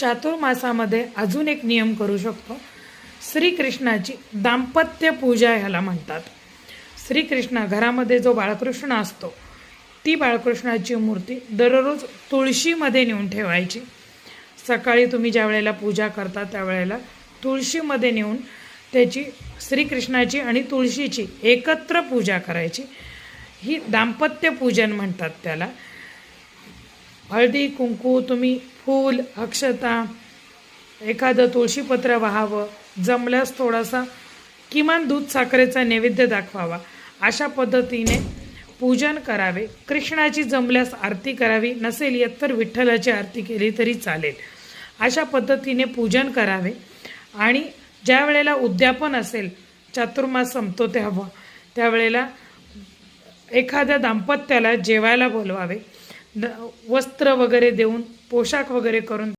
चातुर्मासामध्ये अजून एक नियम करू शकतो. श्रीकृष्णाची दाम्पत्य पूजा ह्याला म्हणतात. श्रीकृष्ण घरामध्ये जो बाळकृष्ण असतो ती बाळकृष्णाची मूर्ती दररोज तुळशीमध्ये नेऊन ठेवायची. सकाळी तुम्ही ज्या वेळेला पूजा करता त्यावेळेला तुळशीमध्ये नेऊन त्याची श्रीकृष्णाची आणि तुळशीची एकत्र पूजा करायची. ही दाम्पत्य पूजन म्हणतात त्याला. हळदी कुंकू, तुम्ही फूल, अक्षता, एखादं तुळशीपत्र वाहावं, जमल्यास थोडासा किमान दूध साखरेचा नैवेद्य दाखवावा. अशा पद्धतीने पूजन करावे. कृष्णाची जमल्यास आरती करावी, नसेल येत तर विठ्ठलाची आरती केली तरी चालेल. अशा पद्धतीने पूजन करावे. आणि ज्या वेळेला उद्यापन असेल, चातुर्मास संपतो त्यावेळेला एखाद्या दाम्पत्याला जेवायला बोलवावे. वस्त्र वगैरे देऊन, पोशाख वगैरे करून